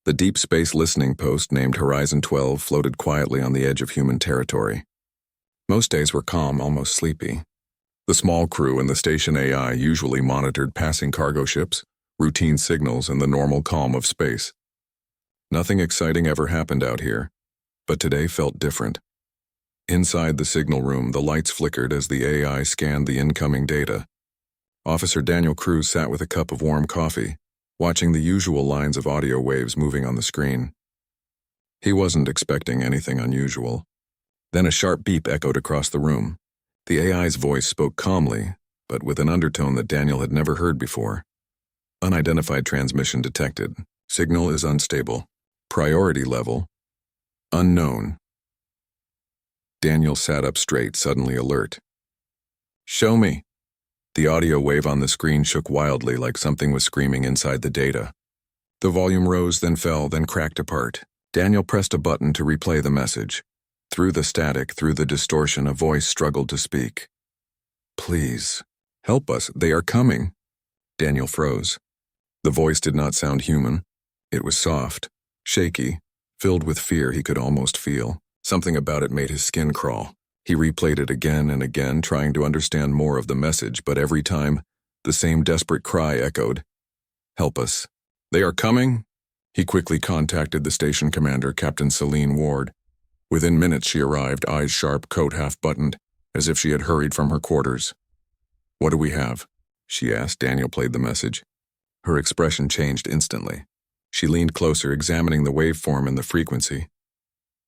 The deep space listening post named Horizon 12 floated quietly on the edge of human territory. Most days were calm, almost sleepy. The small crew and the station AI usually monitored passing cargo ships, routine signals, and the normal calm of space. Nothing exciting ever happened out here, but today felt different. Inside the signal room, the lights flickered as the AI scanned the incoming data. Officer Daniel Cruz sat with a cup of warm coffee, watching the usual lines of audio waves moving on the screen. He wasn't expecting anything unusual. Then a sharp beep echoed across the room. The AI's voice spoke calmly, but with an undertone that Daniel had never heard before. Unidentified transmission detected. Signal is unstable. Priority level unknown. Daniel sat up straight, suddenly alert. "Show me." The audio wave on the screen shook wildly like something was screaming inside the data. The volume rose, then fell, then cracked apart. Daniel pressed a button to replay the message. Through the static, through the distortion, a voice struggled to speak. "Please, help us, they are coming." Daniel froze. The voice did not sound human. It was soft, shaky, filled with fear he could almost feel. Something about it made his skin crawl. He replayed it again and again, trying to understand more of the message, but every time, the same desperate cry echoed. "Help us. They are coming?" He quickly contacted the station commander, Captain Celine Ward. Within minutes she arrived, eyes sharp, coat half buttoned, as if she had hurried from her quarters. "What do we have?" she asked. Daniel played the message. Her expression changed instantly. She leaned closer, examining the waveform and the frequency.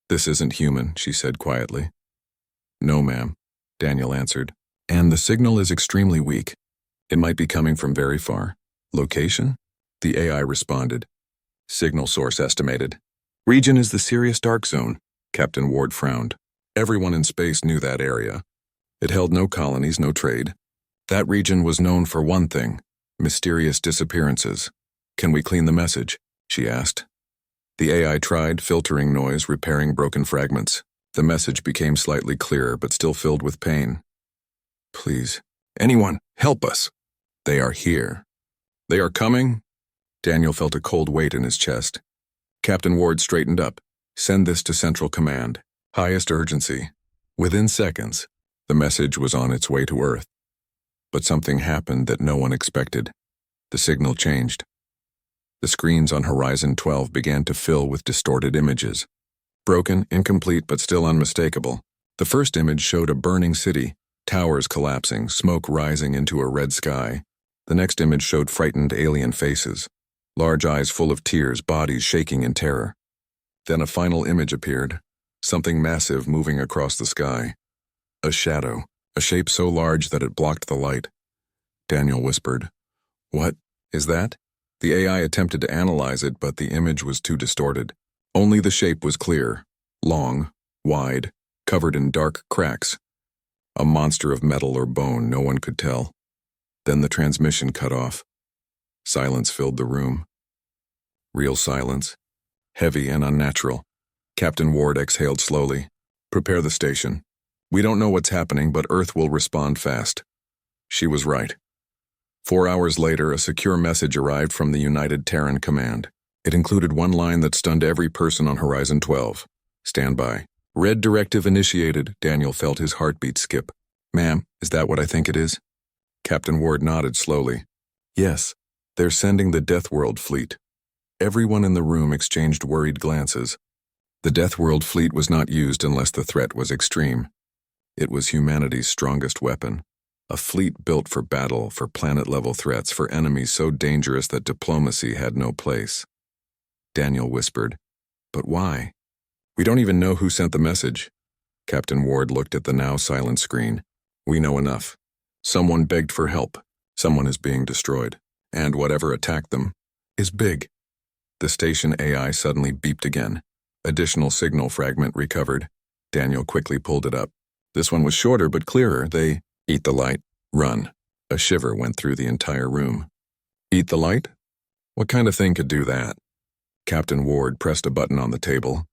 "This isn't human," she said quietly. "No, ma'am," Daniel answered. "And the signal is extremely weak. It might be coming from very far." "Location?" The AI responded. "Signal source estimated. Region is the Sirius Dark Zone." Captain Ward frowned. Everyone in space knew that area. It held no colonies, no trade. That region was known for one thing: mysterious disappearances. "Can we clean the message?" she asked. The AI tried, filtering noise, repairing broken fragments. The message became slightly clearer, but still filled with pain. "Please, anyone, help us. They are here. They are coming?" Daniel felt a cold weight in his chest. Captain Ward straightened up. "Send this to Central Command. Highest urgency." Within seconds, the message was on its way to Earth. But something happened that no one expected. The signal changed. The screens on Horizon 12 began to fill with distorted images. Broken, incomplete, but still unmistakable. The first image showed a burning city, towers collapsing, smoke rising into a red sky. The next image showed frightened alien faces, large eyes full of tears, bodies shaking in terror. Then a final image appeared, something massive moving across the sky. A shadow, a shape so large that it blocked the light. Daniel whispered, "What is that?" The AI attempted to analyze it, but the image was too distorted. Only the shape was clear, long, wide, covered in dark cracks. A monster of metal or bone, no one could tell. Then the transmission cut off. Silence filled the room. Real silence, heavy and unnatural. Captain Ward exhaled slowly. "Prepare the station. We don't know what's happening, but Earth will respond fast." She was right. 4 hours later, a secure message arrived from the United Terran Command. It included one line that stunned every person on Horizon 12. "Stand by. Red directive initiated." Daniel felt his heartbeat skip. "Ma'am, is that what I think it is?" Captain Ward nodded slowly. "Yes, they're sending the Death World fleet." Everyone in the room exchanged worried glances. The Death World fleet was not used unless the threat was extreme. It was humanity's strongest weapon. A fleet built for battle, for planet-level threats, for enemies so dangerous that diplomacy had no place. Daniel whispered, "But why? We don't even know who sent the message." Captain Ward looked at the now silent screen. "We know enough. Someone begged for help. Someone is being destroyed. And whatever attacked them is big." The station AI suddenly beeped again. Additional signal fragment recovered. Daniel quickly pulled it up. This one was shorter but clearer. "They eat the light. Run." A shiver went through the entire room. "Eat the light? What kind of thing could do that?" Captain Ward pressed a button on the table.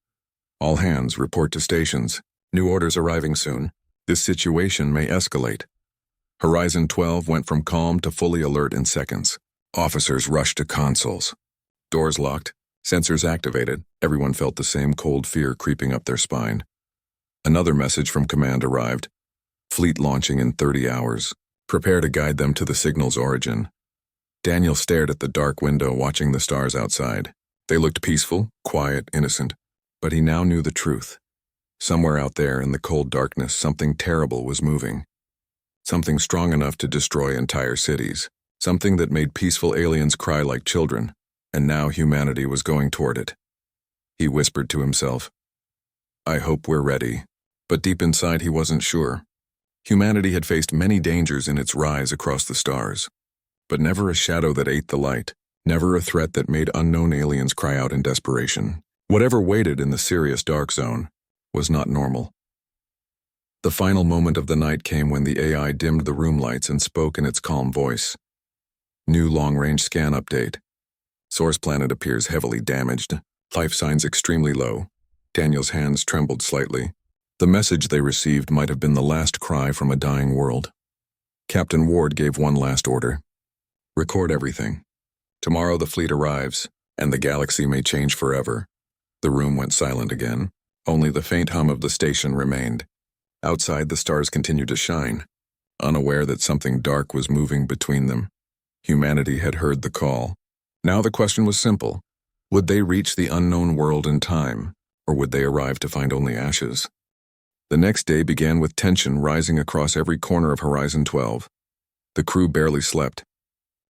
"All hands, report to stations. New orders arriving soon. This situation may escalate." Horizon 12 went from calm to fully alert in seconds. Officers rushed to consoles. Doors locked, Sensors activated. Everyone felt the same cold fear creeping up their spine. Another message from command arrived. Fleet launching in 30 hours. Prepare to guide them to the signal's origin. Daniel stared at the dark window, watching the stars outside. They looked peaceful, quiet, innocent. But he now knew the truth. Somewhere out there in the cold darkness, something terrible was moving. Something strong enough to destroy entire cities. Something that made peaceful aliens cry like children. And now humanity was going toward it. He whispered to himself, "I hope we're ready." But deep inside he wasn't sure. Humanity had faced many dangers in its rise across the stars. But never a shadow that ate the light. Never a threat that made unknown aliens cry out in desperation. Whatever waited in the Sirius dark zone was not normal. The final moment of the night came when the AI dimmed the room lights and spoke in its calm voice. New long-range scan update. Source planet appears heavily damaged. Life signs extremely low. Daniel's hands trembled slightly. The message they received might have been the last cry from a dying world. Captain Ward gave one last order. Record everything. Tomorrow the fleet arrives, and the galaxy may change forever. The room went silent again. Only the faint hum of the station remained. Outside, the stars continued to shine, unaware that something dark was moving between them. Humanity had heard the call. Now the question was simple. Would they reach the unknown world in time, or would they arrive to find only ashes? The next day began with tension rising across every corner of Horizon 12. The crew barely slept.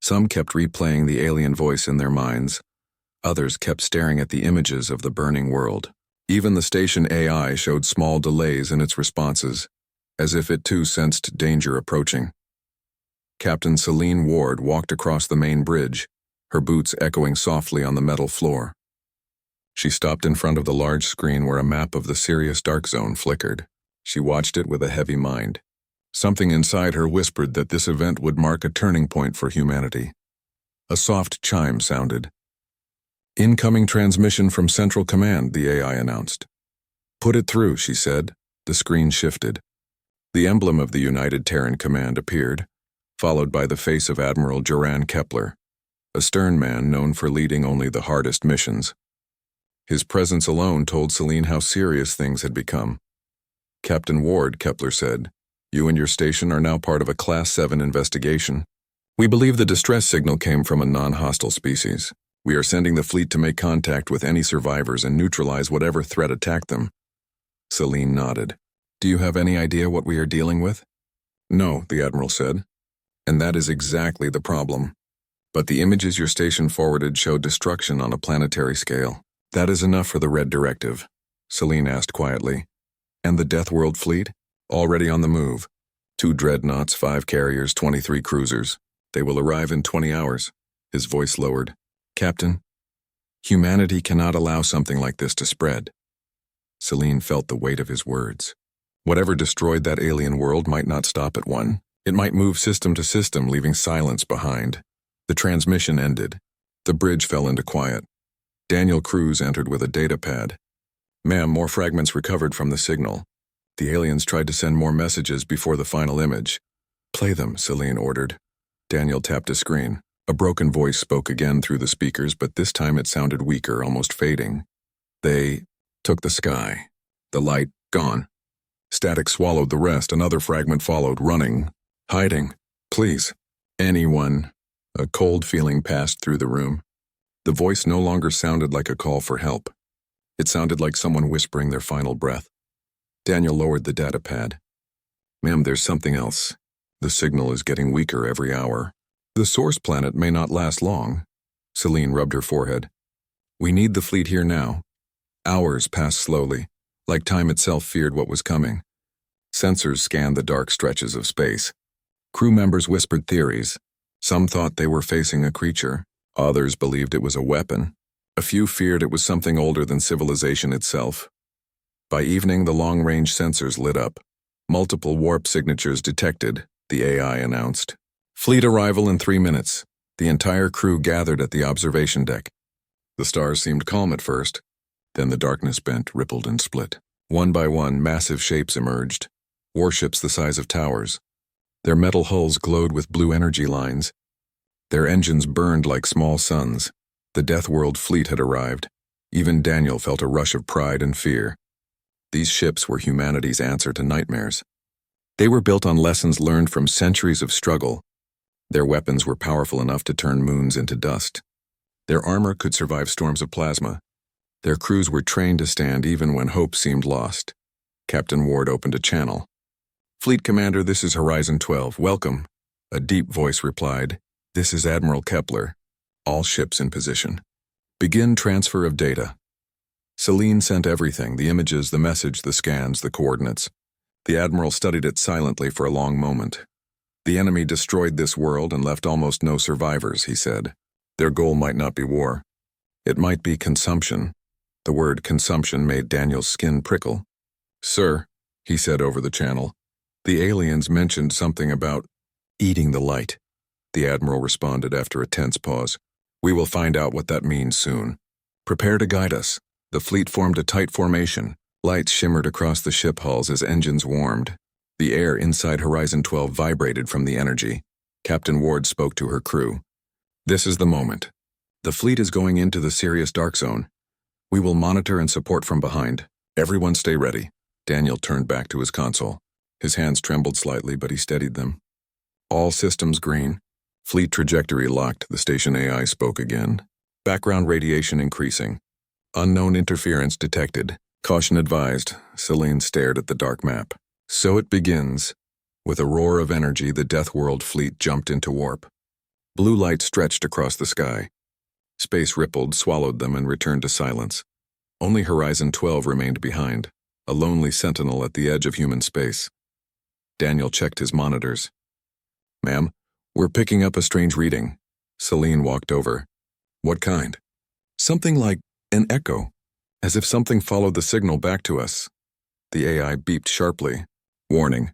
Some kept replaying the alien voice in their minds. Others kept staring at the images of the burning world. Even the station AI showed small delays in its responses, as if it too sensed danger approaching. Captain Celine Ward walked across the main bridge, her boots echoing softly on the metal floor. She stopped in front of the large screen where a map of the Sirius dark zone flickered. She watched it with a heavy mind. Something inside her whispered that this event would mark a turning point for humanity. A soft chime sounded. "Incoming transmission from Central Command," the AI announced. "Put it through," she said. The screen shifted. The emblem of the United Terran Command appeared, followed by the face of Admiral Joran Kepler, a stern man known for leading only the hardest missions. His presence alone told Celine how serious things had become. "Captain Ward," Kepler said, "you and your station are now part of a Class 7 investigation. We believe the distress signal came from a non-hostile species. We are sending the fleet to make contact with any survivors and neutralize whatever threat attacked them." Celine nodded. "Do you have any idea what we are dealing with?" "No," the Admiral said. "And that is exactly the problem. But the images your station forwarded showed destruction on a planetary scale. That is enough for the Red Directive," Celine asked quietly. "And the Death World fleet? Already on the move. 2 dreadnoughts, 5 carriers, 23 cruisers. They will arrive in 20 hours. His voice lowered. "Captain, humanity cannot allow something like this to spread." Celine felt the weight of his words. Whatever destroyed that alien world might not stop at one. It might move system to system, leaving silence behind. The transmission ended. The bridge fell into quiet. Daniel Cruz entered with a data pad. "Ma'am, more fragments recovered from the signal. The aliens tried to send more messages before the final image." "Play them," Celine ordered. Daniel tapped a screen. A broken voice spoke again through the speakers, but this time it sounded weaker, almost fading. "They took the sky. The light, gone. Static swallowed the rest. Another fragment followed, running, hiding. Please, anyone." A cold feeling passed through the room. The voice no longer sounded like a call for help. It sounded like someone whispering their final breath. Daniel lowered the data pad. "Ma'am, there's something else. The signal is getting weaker every hour. The source planet may not last long." Celine rubbed her forehead. "We need the fleet here now." Hours passed slowly, like time itself feared what was coming. Sensors scanned the dark stretches of space. Crew members whispered theories. Some thought they were facing a creature. Others believed it was a weapon. A few feared it was something older than civilization itself. By evening, the long-range sensors lit up. Multiple warp signatures detected, the AI announced. "Fleet arrival in 3 minutes." The entire crew gathered at the observation deck. The stars seemed calm at first. Then the darkness bent, rippled, and split. One by one, massive shapes emerged. Warships the size of towers. Their metal hulls glowed with blue energy lines. Their engines burned like small suns. The Death World fleet had arrived. Even Daniel felt a rush of pride and fear. These ships were humanity's answer to nightmares. They were built on lessons learned from centuries of struggle. Their weapons were powerful enough to turn moons into dust. Their armor could survive storms of plasma. Their crews were trained to stand even when hope seemed lost. Captain Ward opened a channel. "Fleet Commander, this is Horizon 12. Welcome." A deep voice replied, "This is Admiral Kepler. All ships in position. Begin transfer of data." Celine sent everything, the images, the message, the scans, the coordinates. The Admiral studied it silently for a long moment. "The enemy destroyed this world and left almost no survivors," he said. "Their goal might not be war. It might be consumption." The word consumption made Daniel's skin prickle. "Sir," he said over the channel, "the aliens mentioned something about eating the light." The Admiral responded after a tense pause. "We will find out what that means soon. Prepare to guide us." The fleet formed a tight formation. Lights shimmered across the ship hulls as engines warmed. The air inside Horizon 12 vibrated from the energy. Captain Ward spoke to her crew. "This is the moment. The fleet is going into the Sirius Dark Zone. We will monitor and support from behind. Everyone stay ready." Daniel turned back to his console. His hands trembled slightly, but he steadied them. "All systems green. Fleet trajectory locked," the station AI spoke again. "Background radiation increasing. Unknown interference detected. Caution advised." Celine stared at the dark map. "So it begins." With a roar of energy, the Death World fleet jumped into warp. Blue light stretched across the sky. Space rippled, swallowed them, and returned to silence. Only Horizon 12 remained behind, a lonely sentinel at the edge of human space. Daniel checked his monitors. "Ma'am, we're picking up a strange reading." Celine walked over. "What kind?" "Something like an echo, as if something followed the signal back to us." The AI beeped sharply. "Warning.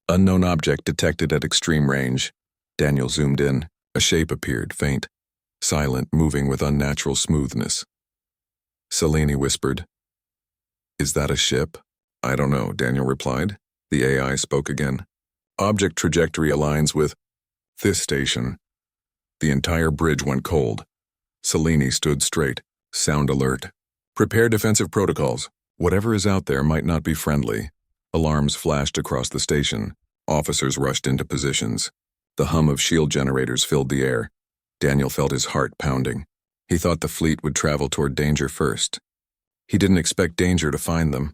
Unknown object detected at extreme range." Daniel zoomed in. A shape appeared, faint, silent, moving with unnatural smoothness. Celine whispered, "Is that a ship?" "I don't know," Daniel replied. The AI spoke again. "Object trajectory aligns with this station." The entire bridge went cold. Celine stood straight, sound alert. "Prepare defensive protocols. Whatever is out there might not be friendly." Alarms flashed across the station. Officers rushed into positions. The hum of shield generators filled the air. Daniel felt his heart pounding. He thought the fleet would travel toward danger first. He didn't expect danger to find them.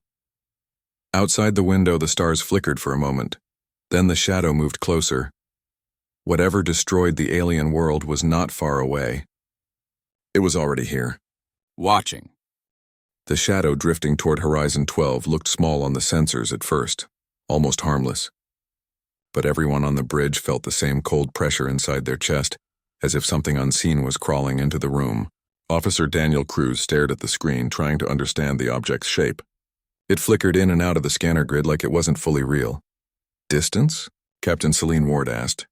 Outside the window, the stars flickered for a moment. Then the shadow moved closer. Whatever destroyed the alien world was not far away. It was already here. Watching. The shadow drifting toward Horizon 12 looked small on the sensors at first, almost harmless. But everyone on the bridge felt the same cold pressure inside their chest, as if something unseen was crawling into the room. Officer Daniel Cruz stared at the screen, trying to understand the object's shape. It flickered in and out of the scanner grid like it wasn't fully real. "Distance?" Captain Celine Ward asked.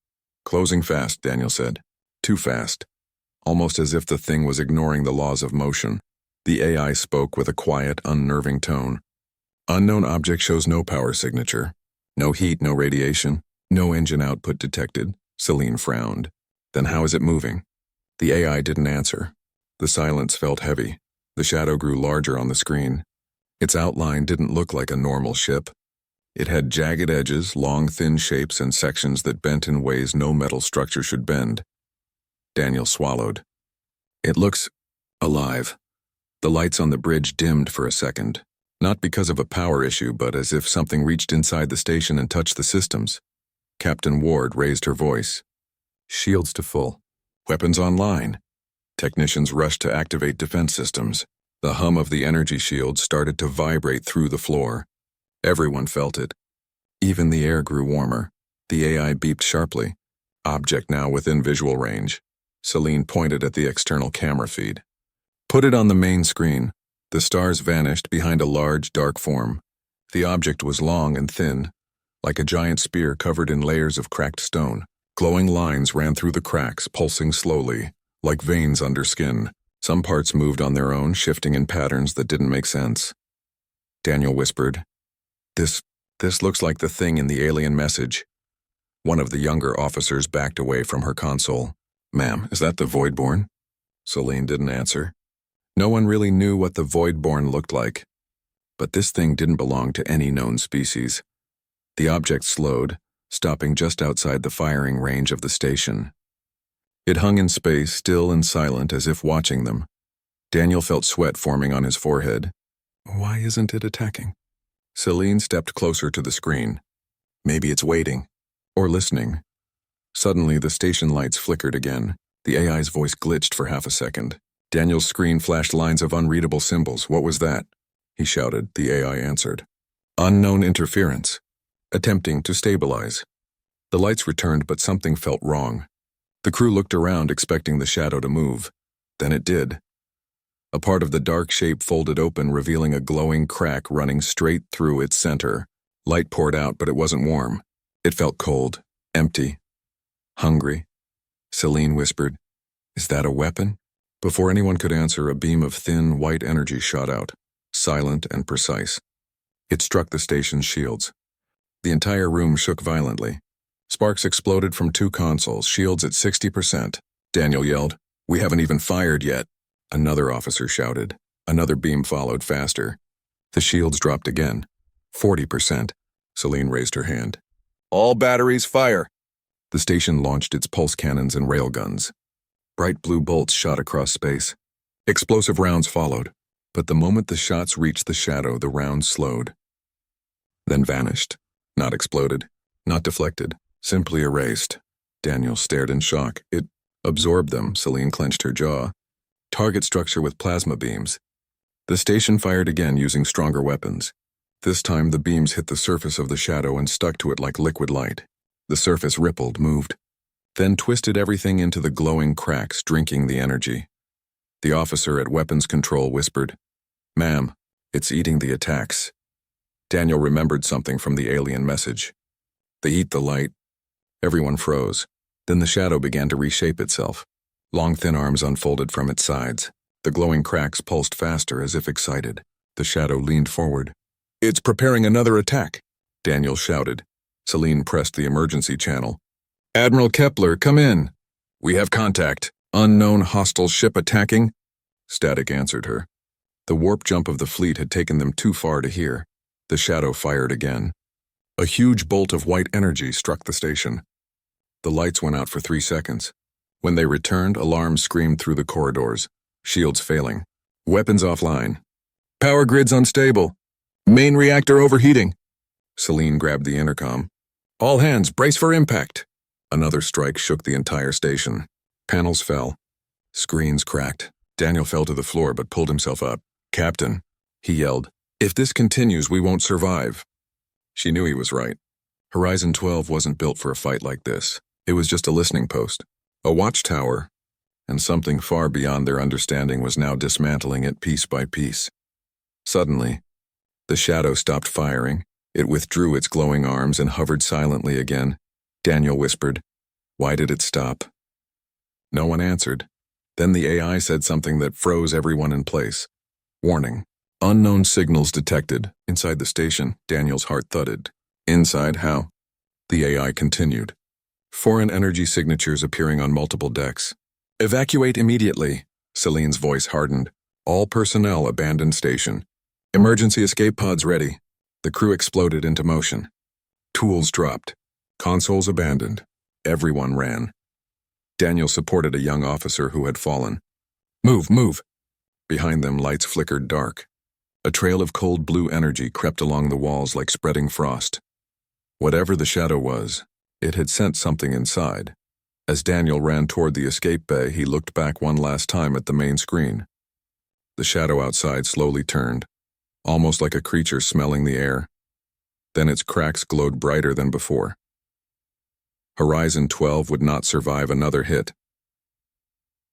"Closing fast," Daniel said. "Too fast." Almost as if the thing was ignoring the laws of motion. The AI spoke with a quiet, unnerving tone. "Unknown object shows no power signature. No heat, no radiation, no engine output detected." Celine frowned. "Then how is it moving?" The AI didn't answer. The silence felt heavy. The shadow grew larger on the screen. Its outline didn't look like a normal ship. It had jagged edges, long, thin shapes, and sections that bent in ways no metal structure should bend. Daniel swallowed. "It looks alive." The lights on the bridge dimmed for a second, not because of a power issue, but as if something reached inside the station and touched the systems. Captain Ward raised her voice. "Shields to full. Weapons online." Technicians rushed to activate defense systems. The hum of the energy shield started to vibrate through the floor. Everyone felt it. Even the air grew warmer. The AI beeped sharply. "Object now within visual range." Celine pointed at the external camera feed. "Put it on the main screen." The stars vanished behind a large, dark form. The object was long and thin, like a giant spear covered in layers of cracked stone. Glowing lines ran through the cracks, pulsing slowly, like veins under skin. Some parts moved on their own, shifting in patterns that didn't make sense. Daniel whispered, This looks like the thing in the alien message." One of the younger officers backed away from her console. "Ma'am, is that the Voidborn?" Celine didn't answer. No one really knew what the Voidborn looked like. But this thing didn't belong to any known species. The object slowed, stopping just outside the firing range of the station. It hung in space, still and silent, as if watching them. Daniel felt sweat forming on his forehead. Why isn't it attacking? Celine stepped closer to the screen. Maybe it's waiting. Or listening. Suddenly, the station lights flickered again. The AI's voice glitched for half a second. Daniel's screen flashed lines of unreadable symbols. What was that? He shouted. The AI answered. Unknown interference. Attempting to stabilize. The lights returned, but something felt wrong. The crew looked around, expecting the shadow to move. Then it did. A part of the dark shape folded open, revealing a glowing crack running straight through its center. Light poured out, but it wasn't warm. It felt cold, empty, hungry. Celine whispered, "Is that a weapon?" Before anyone could answer, a beam of thin, white energy shot out, silent and precise. It struck the station's shields. The entire room shook violently. Sparks exploded from 2 consoles, shields at 60%. Daniel yelled, "We haven't even fired yet." Another officer shouted. Another beam followed faster. The shields dropped again. 40%. Celine raised her hand. "All batteries fire!" The station launched its pulse cannons and railguns. Bright blue bolts shot across space. Explosive rounds followed, but the moment the shots reached the shadow, the rounds slowed. Then vanished. Not exploded, not deflected, simply erased. Daniel stared in shock. It absorbed them. Celine clenched her jaw. Target structure with plasma beams. The station fired again using stronger weapons. This time the beams hit the surface of the shadow and stuck to it like liquid light. The surface rippled, moved, then twisted everything into the glowing cracks, drinking the energy. The officer at weapons control whispered, "Ma'am, it's eating the attacks." Daniel remembered something from the alien message. They eat the light. Everyone froze. Then the shadow began to reshape itself. Long, thin arms unfolded from its sides. The glowing cracks pulsed faster, as if excited. The shadow leaned forward. "It's preparing another attack," Daniel shouted. Celine pressed the emergency channel. "Admiral Kepler, come in. We have contact. Unknown hostile ship attacking." Static answered her. The warp jump of the fleet had taken them too far to hear. The shadow fired again. A huge bolt of white energy struck the station. The lights went out for 3 seconds. When they returned, alarms screamed through the corridors. Shields failing. Weapons offline. "Power grids unstable. Main reactor overheating." Celine grabbed the intercom. "All hands, brace for impact." Another strike shook the entire station. Panels fell. Screens cracked. Daniel fell to the floor but pulled himself up. "Captain," he yelled, "if this continues, we won't survive." She knew he was right. Horizon 12 wasn't built for a fight like this. It was just a listening post. A watchtower, and something far beyond their understanding was now dismantling it piece by piece. Suddenly, the shadow stopped firing. It withdrew its glowing arms and hovered silently again. Daniel whispered, "Why did it stop?" No one answered. Then the AI said something that froze everyone in place. "Warning. Unknown signals detected." Inside the station, Daniel's heart thudded. "Inside, how?" The AI continued. "Foreign energy signatures appearing on multiple decks. Evacuate immediately." Celine's voice hardened. "All personnel abandon station. Emergency escape pods ready." The crew exploded into motion. Tools dropped. Consoles abandoned. Everyone ran. Daniel supported a young officer who had fallen. "Move, move." Behind them, lights flickered dark. A trail of cold blue energy crept along the walls like spreading frost. Whatever the shadow was, it had sent something inside. As Daniel ran toward the escape bay, he looked back one last time at the main screen. The shadow outside slowly turned, almost like a creature smelling the air. Then its cracks glowed brighter than before. Horizon 12 would not survive another hit.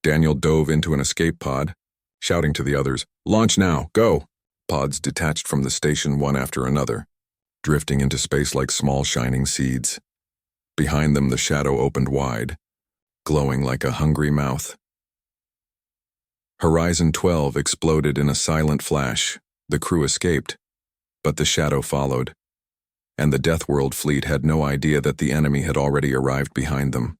Daniel dove into an escape pod, shouting to the others, "Launch now, go!" Pods detached from the station one after another, drifting into space like small shining seeds. Behind them, the shadow opened wide, glowing like a hungry mouth. Horizon 12 exploded in a silent flash. The crew escaped, but the shadow followed, and the Death World fleet had no idea that the enemy had already arrived behind them.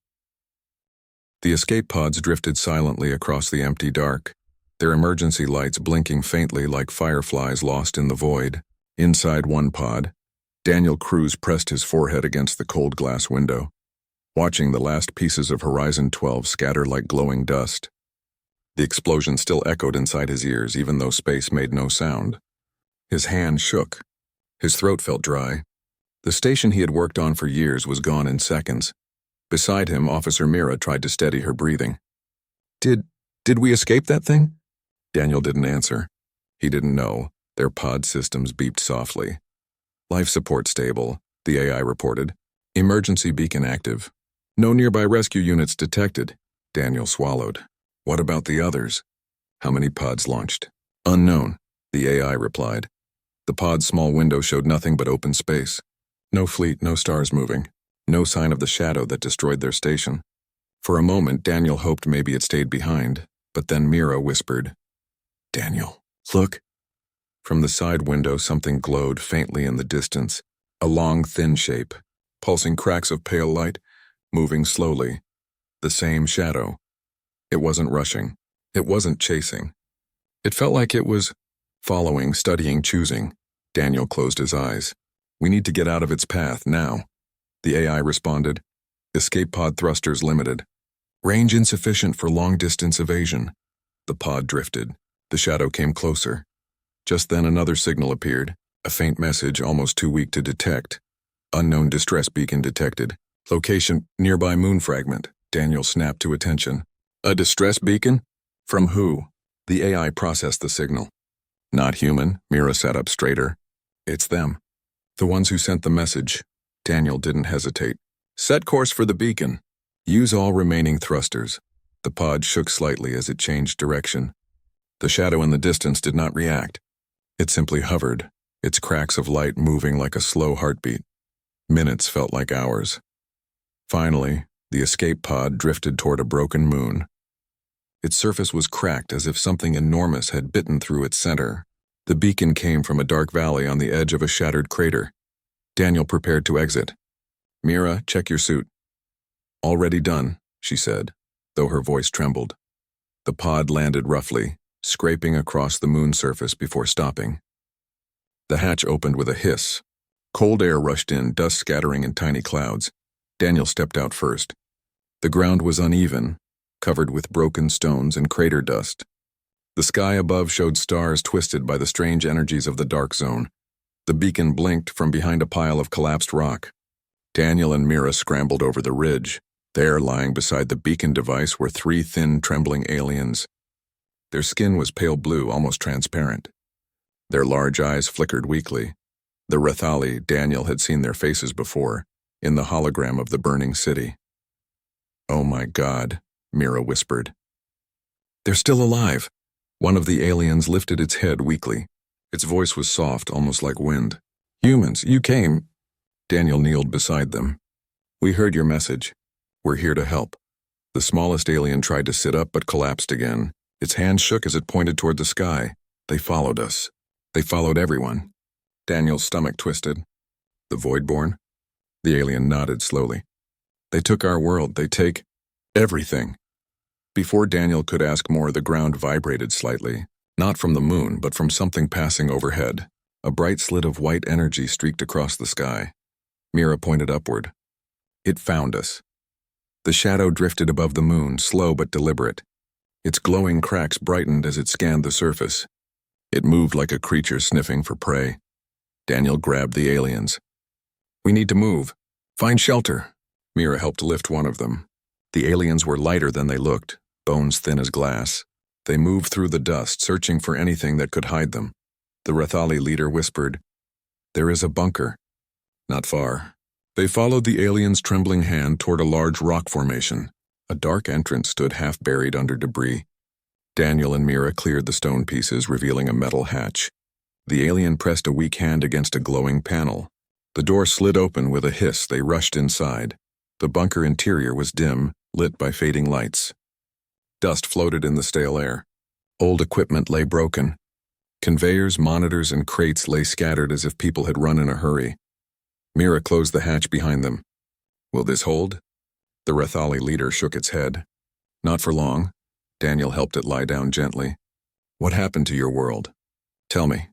The escape pods drifted silently across the empty dark, their emergency lights blinking faintly like fireflies lost in the void. Inside one pod, Daniel Cruz pressed his forehead against the cold glass window, watching the last pieces of Horizon 12 scatter like glowing dust. The explosion still echoed inside his ears, even though space made no sound. His hand shook. His throat felt dry. The station he had worked on for years was gone in seconds. Beside him, Officer Mira tried to steady her breathing. Did we escape that thing? Daniel didn't answer. He didn't know. Their pod systems beeped softly. Life support stable, the AI reported. Emergency beacon active. No nearby rescue units detected. Daniel swallowed. What about the others? How many pods launched? Unknown, the AI replied. The pod's small window showed nothing but open space. No fleet, no stars moving. No sign of the shadow that destroyed their station. For a moment, Daniel hoped maybe it stayed behind, but then Mira whispered, Daniel, look. From the side window, something glowed faintly in the distance, a long, thin shape, pulsing cracks of pale light, moving slowly. The same shadow. It wasn't rushing. It wasn't chasing. It felt like it was following, studying, choosing. Daniel closed his eyes. We need to get out of its path now. The AI responded. Escape pod thrusters limited. Range insufficient for long-distance evasion. The pod drifted. The shadow came closer. Just then another signal appeared, a faint message almost too weak to detect. Unknown distress beacon detected. Location, nearby moon fragment. Daniel snapped to attention. A distress beacon? From who? The AI processed the signal. Not human, Mira sat up straighter. It's them. The ones who sent the message. Daniel didn't hesitate. Set course for the beacon. Use all remaining thrusters. The pod shook slightly as it changed direction. The shadow in the distance did not react. It simply hovered, its cracks of light moving like a slow heartbeat. Minutes felt like hours. Finally, the escape pod drifted toward a broken moon. Its surface was cracked as if something enormous had bitten through its center. The beacon came from a dark valley on the edge of a shattered crater. Daniel prepared to exit. Mira, check your suit. Already done, she said, though her voice trembled. The pod landed roughly, scraping across the moon surface before stopping. The hatch opened with a hiss. Cold air rushed in, dust scattering in tiny clouds. Daniel stepped out first. The ground was uneven, covered with broken stones and crater dust. The sky above showed stars twisted by the strange energies of the dark zone. The beacon blinked from behind a pile of collapsed rock. Daniel and Mira scrambled over the ridge. There, lying beside the beacon device, were three thin, trembling aliens. Their skin was pale blue, almost transparent. Their large eyes flickered weakly. The Rathali, Daniel had seen their faces before, in the hologram of the burning city. Oh my God, Mira whispered. They're still alive. One of the aliens lifted its head weakly. Its voice was soft, almost like wind. Humans, you came. Daniel kneeled beside them. We heard your message. We're here to help. The smallest alien tried to sit up but collapsed again. Its hand shook as it pointed toward the sky. They followed us. They followed everyone. Daniel's stomach twisted. The Voidborn? The alien nodded slowly. They took our world. They take everything. Before Daniel could ask more, the ground vibrated slightly. Not from the moon, but from something passing overhead. A bright slit of white energy streaked across the sky. Mira pointed upward. It found us. The shadow drifted above the moon, slow but deliberate. Its glowing cracks brightened as it scanned the surface. It moved like a creature sniffing for prey. Daniel grabbed the aliens. We need to move. Find shelter. Mira helped lift one of them. The aliens were lighter than they looked, bones thin as glass. They moved through the dust, searching for anything that could hide them. The Rathali leader whispered, There is a bunker. Not far. They followed the alien's trembling hand toward a large rock formation. A dark entrance stood half buried under debris. Daniel and Mira cleared the stone pieces, revealing a metal hatch. The alien pressed a weak hand against a glowing panel. The door slid open with a hiss. They rushed inside. The bunker interior was dim, lit by fading lights. Dust floated in the stale air. Old equipment lay broken. Conveyors, monitors, and crates lay scattered as if people had run in a hurry. Mira closed the hatch behind them. Will this hold? The Rathali leader shook its head. Not for long. Daniel helped it lie down gently. What happened to your world? Tell me.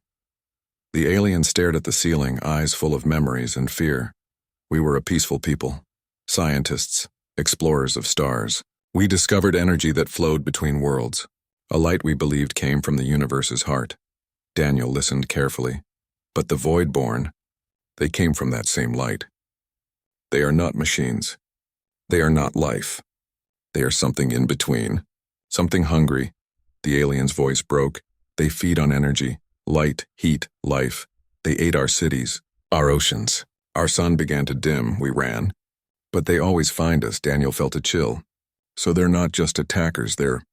The alien stared at the ceiling, eyes full of memories and fear. We were a peaceful people. Scientists, explorers of stars. We discovered energy that flowed between worlds. A light we believed came from the universe's heart. Daniel listened carefully. But the Voidborn, they came from that same light. They are not machines. They are not life. They are something in between. Something hungry. The alien's voice broke. They feed on energy, light, heat, life. They ate our cities, our oceans. Our sun began to dim, we ran. But they always find us, Daniel felt a chill. So they're not just attackers, they're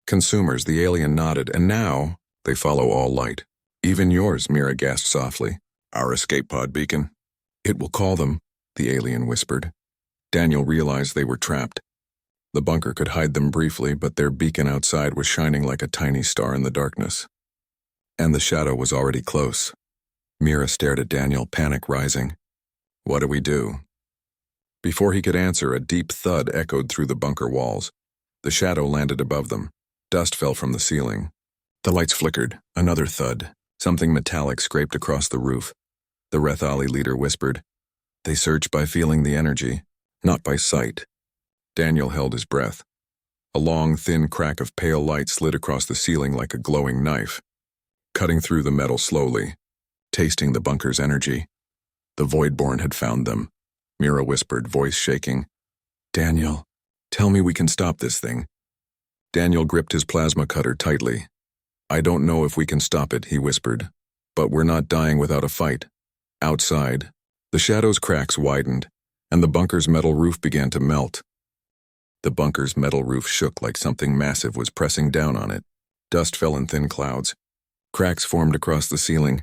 consumers, the alien nodded, and now they follow all light. Even yours, Mira gasped softly. Our escape pod beacon. It will call them, the alien whispered. Daniel realized they were trapped. The bunker could hide them briefly, but their beacon outside was shining like a tiny star in the darkness. And the shadow was already close. Mira stared at Daniel, panic rising. What do we do? Before he could answer, a deep thud echoed through the bunker walls. The shadow landed above them. Dust fell from the ceiling. The lights flickered. Another thud. Something metallic scraped across the roof. The Rethali leader whispered. They search by feeling the energy, not by sight. Daniel held his breath. A long, thin crack of pale light slid across the ceiling like a glowing knife, cutting through the metal slowly, tasting the bunker's energy. The Voidborn had found them. Mira whispered, voice shaking. Daniel, tell me we can stop this thing. Daniel gripped his plasma cutter tightly. I don't know if we can stop it, he whispered. But we're not dying without a fight. Outside, the shadow's cracks widened, and the bunker's metal roof began to melt. The bunker's metal roof shook like something massive was pressing down on it. Dust fell in thin clouds. Cracks formed across the ceiling,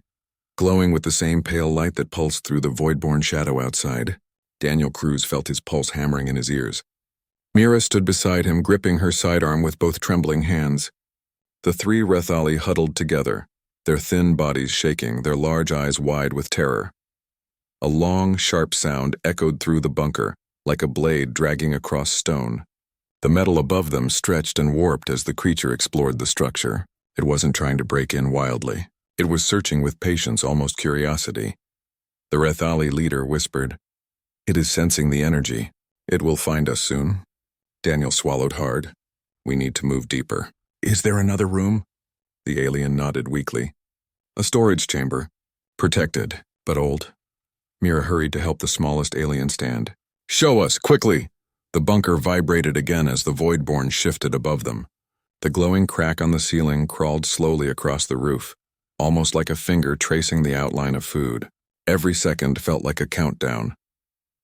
glowing with the same pale light that pulsed through the Voidborn shadow outside. Daniel Cruz felt his pulse hammering in his ears. Mira stood beside him, gripping her sidearm with both trembling hands. The three Rethali huddled together, their thin bodies shaking, their large eyes wide with terror. A long, sharp sound echoed through the bunker, like a blade dragging across stone. The metal above them stretched and warped as the creature explored the structure. It wasn't trying to break in wildly. It was searching with patience, almost curiosity. The Rethali leader whispered, It is sensing the energy. It will find us soon. Daniel swallowed hard. We need to move deeper. Is there another room? The alien nodded weakly. A storage chamber. Protected, but old. Mira hurried to help the smallest alien stand. Show us, quickly! The bunker vibrated again as the Voidborn shifted above them. The glowing crack on the ceiling crawled slowly across the roof, almost like a finger tracing the outline of food. Every second felt like a countdown.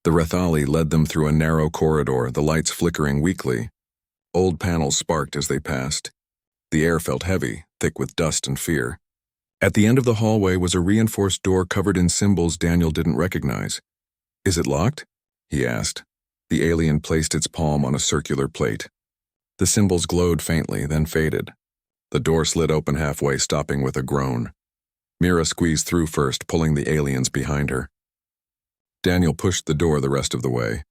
The Rethali led them through a narrow corridor, the lights flickering weakly. Old panels sparked as they passed. The air felt heavy, thick with dust and fear. At the end of the hallway was a reinforced door covered in symbols Daniel didn't recognize. Is it locked? He asked. The alien placed its palm on a circular plate. The symbols glowed faintly, then faded. The door slid open halfway, stopping with a groan. Mira squeezed through first, pulling the aliens behind her. Daniel pushed the door the rest of the way.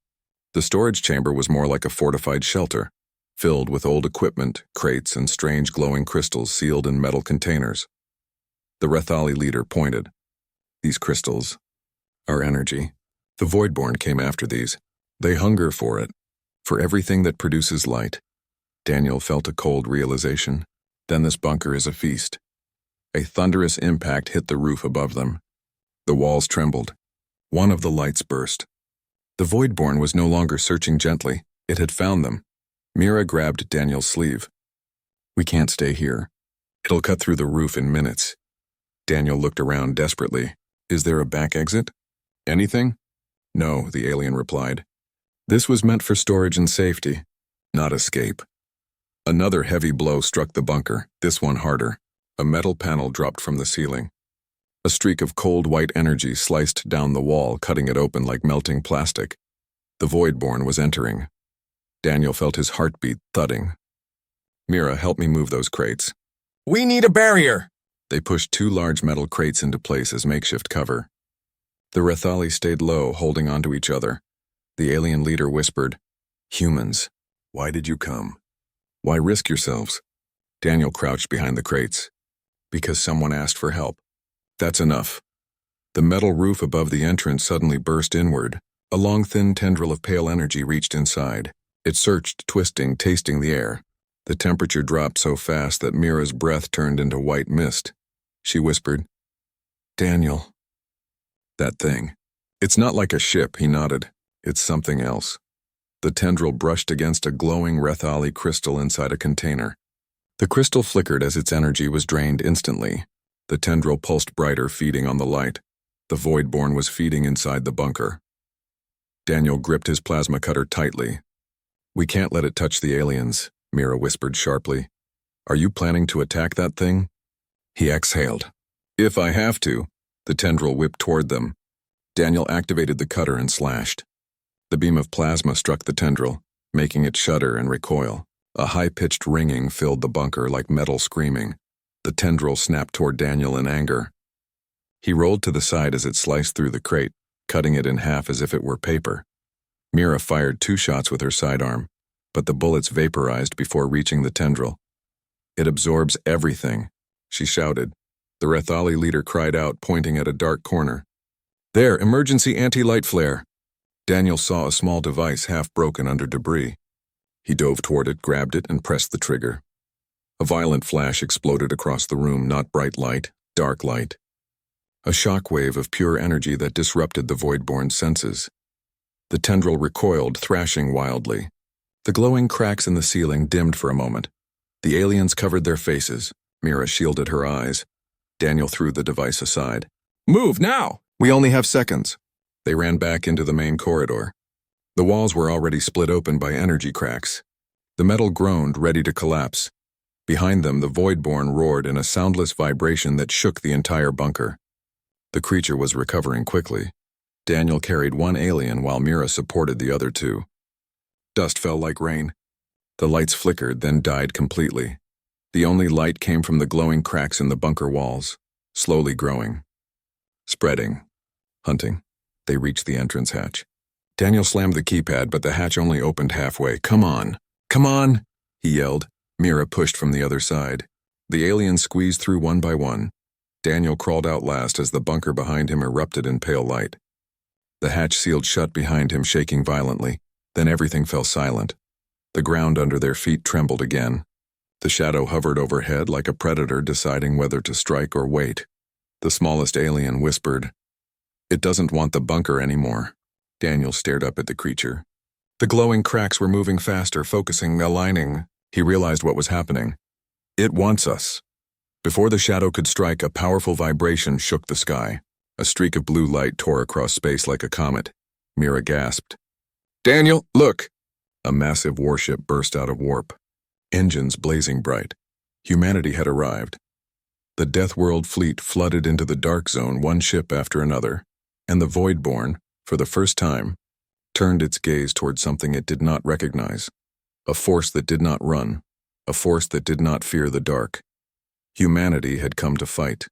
The storage chamber was more like a fortified shelter, filled with old equipment, crates, and strange glowing crystals sealed in metal containers. The Rethali leader pointed. These crystals are energy. The Voidborn came after these. They hunger for it, for everything that produces light. Daniel felt a cold realization. Then this bunker is a feast. A thunderous impact hit the roof above them. The walls trembled. One of the lights burst. The Voidborn was no longer searching gently. It had found them. Mira grabbed Daniel's sleeve. We can't stay here. It'll cut through the roof in minutes. Daniel looked around desperately. Is there a back exit? Anything? No, the alien replied. This was meant for storage and safety, not escape. Another heavy blow struck the bunker, this one harder. A metal panel dropped from the ceiling. A streak of cold white energy sliced down the wall, cutting it open like melting plastic. The Voidborn was entering. Daniel felt his heartbeat thudding. Mira, help me move those crates. We need a barrier! They pushed two large metal crates into place as makeshift cover. The Rethali stayed low, holding onto each other. The alien leader whispered, Humans, why did you come? Why risk yourselves? Daniel crouched behind the crates. Because someone asked for help. That's enough. The metal roof above the entrance suddenly burst inward. A long, thin tendril of pale energy reached inside. It searched, twisting, tasting the air. The temperature dropped so fast that Mira's breath turned into white mist. She whispered, "Daniel." "That thing. It's not like a ship," he nodded. "It's something else." The tendril brushed against a glowing Rethali crystal inside a container. The crystal flickered as its energy was drained instantly. The tendril pulsed brighter, feeding on the light. The Voidborn was feeding inside the bunker. Daniel gripped his plasma cutter tightly. "We can't let it touch the aliens," Mira whispered sharply. "Are you planning to attack that thing?" He exhaled. "If I have to." The tendril whipped toward them. Daniel activated the cutter and slashed. The beam of plasma struck the tendril, making it shudder and recoil. A high-pitched ringing filled the bunker like metal screaming. The tendril snapped toward Daniel in anger. He rolled to the side as it sliced through the crate, cutting it in half as if it were paper. Mira fired 2 shots with her sidearm, but the bullets vaporized before reaching the tendril. "It absorbs everything," she shouted. The Rethali leader cried out, pointing at a dark corner. "There, emergency anti-light flare." Daniel saw a small device half broken under debris. He dove toward it, grabbed it, and pressed the trigger. A violent flash exploded across the room, not bright light, dark light. A shockwave of pure energy that disrupted the Voidborn's senses. The tendril recoiled, thrashing wildly. The glowing cracks in the ceiling dimmed for a moment. The aliens covered their faces. Mira shielded her eyes. Daniel threw the device aside. "Move now! We only have seconds." They ran back into the main corridor. The walls were already split open by energy cracks. The metal groaned, ready to collapse. Behind them, the Voidborn roared in a soundless vibration that shook the entire bunker. The creature was recovering quickly. Daniel carried one alien while Mira supported the other 2. Dust fell like rain. The lights flickered, then died completely. The only light came from the glowing cracks in the bunker walls, slowly growing. Spreading. Hunting. They reached the entrance hatch. Daniel slammed the keypad, but the hatch only opened halfway. "Come on! Come on!" he yelled. Mira pushed from the other side. The aliens squeezed through one by one. Daniel crawled out last as the bunker behind him erupted in pale light. The hatch sealed shut behind him, shaking violently. Then everything fell silent. The ground under their feet trembled again. The shadow hovered overhead like a predator deciding whether to strike or wait. The smallest alien whispered, "It doesn't want the bunker anymore." Daniel stared up at the creature. The glowing cracks were moving faster, focusing, aligning. He realized what was happening. "It wants us." Before the shadow could strike, a powerful vibration shook the sky. A streak of blue light tore across space like a comet. Mira gasped. "Daniel, look!" A massive warship burst out of warp. Engines blazing bright. Humanity had arrived. The Death World fleet flooded into the dark zone, one ship after another, and the Voidborn, for the first time, turned its gaze toward something it did not recognize. A force that did not run. A force that did not fear the dark. Humanity had come to fight.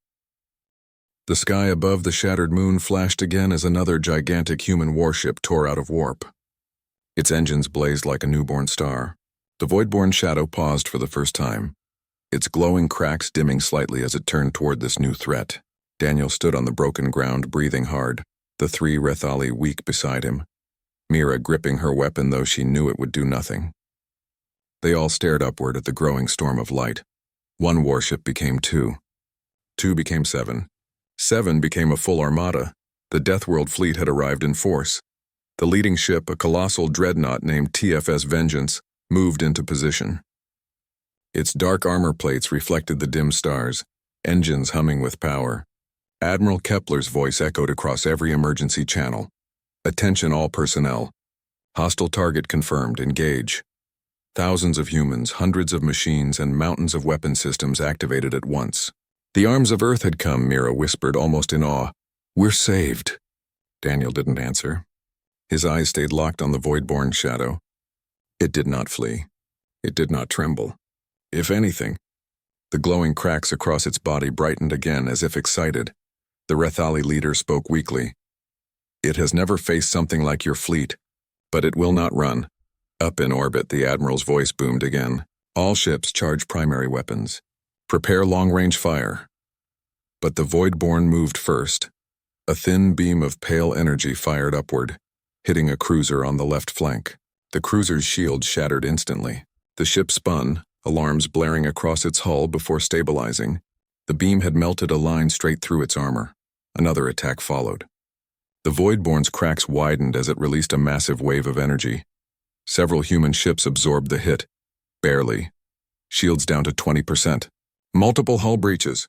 The sky above the shattered moon flashed again as another gigantic human warship tore out of warp. Its engines blazed like a newborn star. The Voidborn shadow paused for the first time, its glowing cracks dimming slightly as it turned toward this new threat. Daniel stood on the broken ground, breathing hard, the 3 Rethali weak beside him, Mira gripping her weapon though she knew it would do nothing. They all stared upward at the growing storm of light. 1 warship became 2. 2 became 7. 7 became a full armada. The Deathworld fleet had arrived in force. The leading ship, a colossal dreadnought named TFS Vengeance, moved into position. Its dark armor plates reflected the dim stars, engines humming with power. Admiral Kepler's voice echoed across every emergency channel. "Attention all personnel. Hostile target confirmed. Engage." Thousands of humans, hundreds of machines, and mountains of weapon systems activated at once. "The arms of Earth had come," Mira whispered, almost in awe. "We're saved." Daniel didn't answer. His eyes stayed locked on the Voidborn shadow. It did not flee. It did not tremble. If anything, the glowing cracks across its body brightened again as if excited. The Rethali leader spoke weakly. "It has never faced something like your fleet, but it will not run." Up in orbit, the Admiral's voice boomed again. All ships charge primary weapons. Prepare long-range fire. But the Voidborn moved first. A thin beam of pale energy fired upward, hitting a cruiser on the left flank. The cruiser's shield shattered instantly. The ship spun, alarms blaring across its hull before stabilizing. The beam had melted a line straight through its armor. Another attack followed. The Voidborn's cracks widened as it released a massive wave of energy. Several human ships absorbed the hit. Barely. Shields down to 20%. Multiple hull breaches.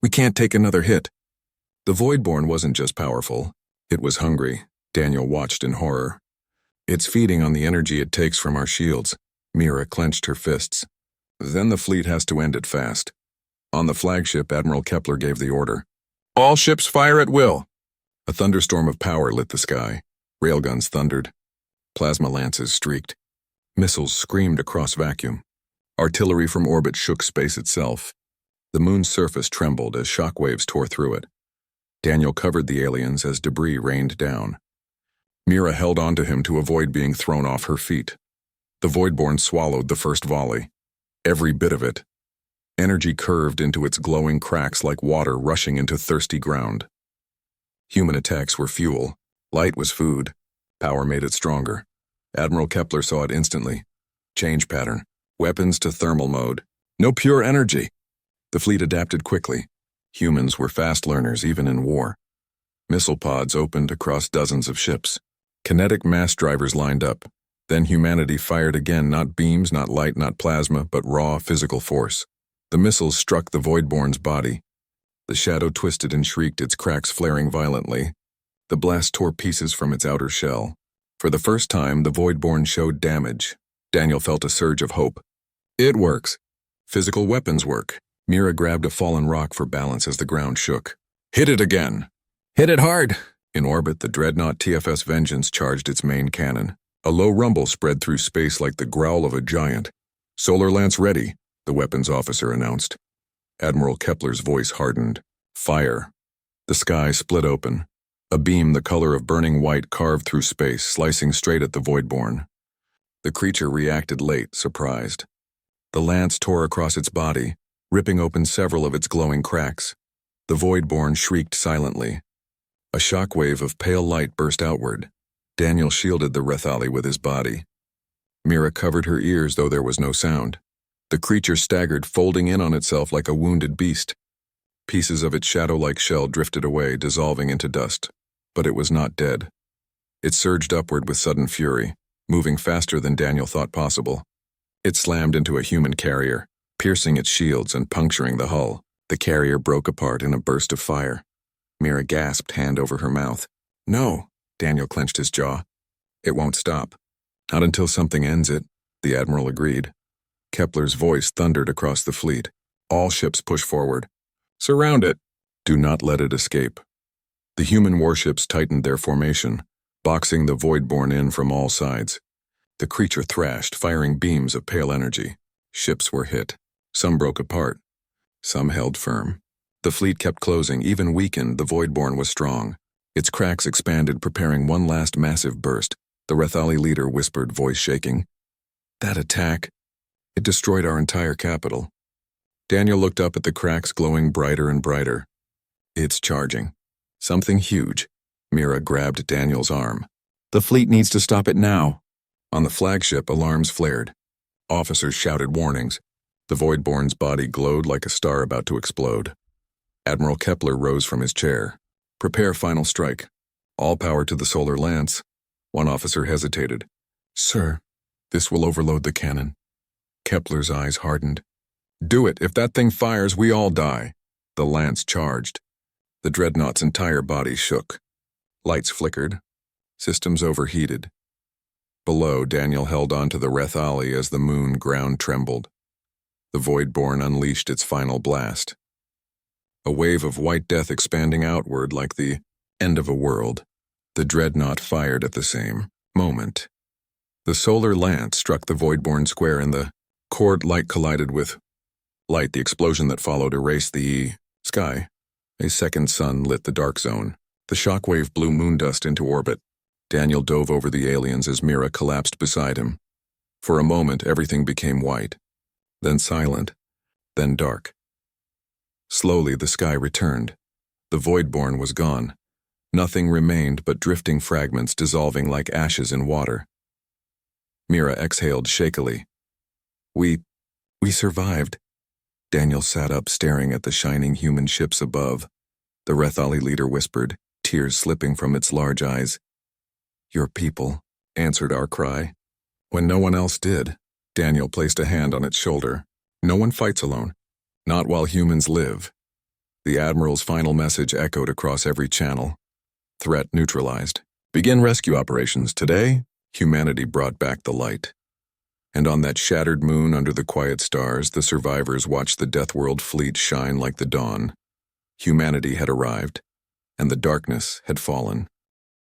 We can't take another hit. The Voidborn wasn't just powerful. It was hungry. Daniel watched in horror. It's feeding on the energy it takes from our shields. Mira clenched her fists. Then the fleet has to end it fast. On the flagship, Admiral Kepler gave the order. All ships fire at will. A thunderstorm of power lit the sky. Railguns thundered. Plasma lances streaked. Missiles screamed across vacuum. Artillery from orbit shook space itself. The moon's surface trembled as shockwaves tore through it. Daniel covered the aliens as debris rained down. Mira held onto him to avoid being thrown off her feet. The Voidborn swallowed the first volley. Every bit of it. Energy curved into its glowing cracks like water rushing into thirsty ground. Human attacks were fuel. Light was food. Power made it stronger. Admiral Kepler saw it instantly. Change pattern. Weapons to thermal mode. No pure energy. The fleet adapted quickly. Humans were fast learners even in war. Missile pods opened across dozens of ships. Kinetic mass drivers lined up. Then humanity fired again, not beams, not light, not plasma, but raw physical force. The missiles struck the Voidborn's body. The shadow twisted and shrieked, its cracks flaring violently. The blast tore pieces from its outer shell. For the first time, the Voidborn showed damage. Daniel felt a surge of hope. It works. Physical weapons work. Mira grabbed a fallen rock for balance as the ground shook. Hit it again. Hit it hard. In orbit, the dreadnought TFS Vengeance charged its main cannon. A low rumble spread through space like the growl of a giant. Solar lance ready, the weapons officer announced. Admiral Kepler's voice hardened. Fire. The sky split open. A beam the color of burning white carved through space, slicing straight at the Voidborn. The creature reacted late, surprised. The lance tore across its body, ripping open several of its glowing cracks. The Voidborn shrieked silently. A shockwave of pale light burst outward. Daniel shielded the Rethali with his body. Mira covered her ears, though there was no sound. The creature staggered, folding in on itself like a wounded beast. Pieces of its shadow-like shell drifted away, dissolving into dust. But it was not dead. It surged upward with sudden fury, moving faster than Daniel thought possible. It slammed into a human carrier, piercing its shields and puncturing the hull. The carrier broke apart in a burst of fire. Mira gasped, hand over her mouth. No, Daniel clenched his jaw. It won't stop. Not until something ends it, the Admiral agreed. Kepler's voice thundered across the fleet. All ships push forward. Surround it. Do not let it escape. The human warships tightened their formation, boxing the Voidborn in from all sides. The creature thrashed, firing beams of pale energy. Ships were hit. Some broke apart. Some held firm. The fleet kept closing. Even weakened, the Voidborn was strong. Its cracks expanded, preparing one last massive burst. The Rethali leader whispered, voice shaking. That attack, it destroyed our entire capital. Daniel looked up at the cracks glowing brighter and brighter. It's charging. Something huge. Mira grabbed Daniel's arm. The fleet needs to stop it now. On the flagship, alarms flared. Officers shouted warnings. The Voidborn's body glowed like a star about to explode. Admiral Kepler rose from his chair. Prepare final strike. All power to the solar lance. One officer hesitated. Sir, this will overload the cannon. Kepler's eyes hardened. Do it. If that thing fires, we all die. The lance charged. The dreadnought's entire body shook. Lights flickered. Systems overheated. Below, Daniel held on to the Rethali as the moon ground trembled. The Voidborn unleashed its final blast. A wave of white death expanding outward like the end of a world. The dreadnought fired at the same moment. The solar lance struck the Voidborn square and the cord light collided with light. The explosion that followed erased the sky. A second sun lit the dark zone. The shockwave blew moondust into orbit. Daniel dove over the aliens as Mira collapsed beside him. For a moment, everything became white. then silent, then dark. Slowly the sky returned. The Voidborn was gone. Nothing remained but drifting fragments dissolving like ashes in water. Mira exhaled shakily. We survived." Daniel sat up, staring at the shining human ships above. The Rethali leader whispered, tears slipping from its large eyes. "Your people," answered our cry. When no one else did, Daniel placed a hand on its shoulder. "No one fights alone. Not while humans live." The Admiral's final message echoed across every channel. Threat neutralized. Begin rescue operations. Today, humanity brought back the light. And on that shattered moon under the quiet stars, the survivors watched the Deathworld fleet shine like the dawn. Humanity had arrived, and the darkness had fallen.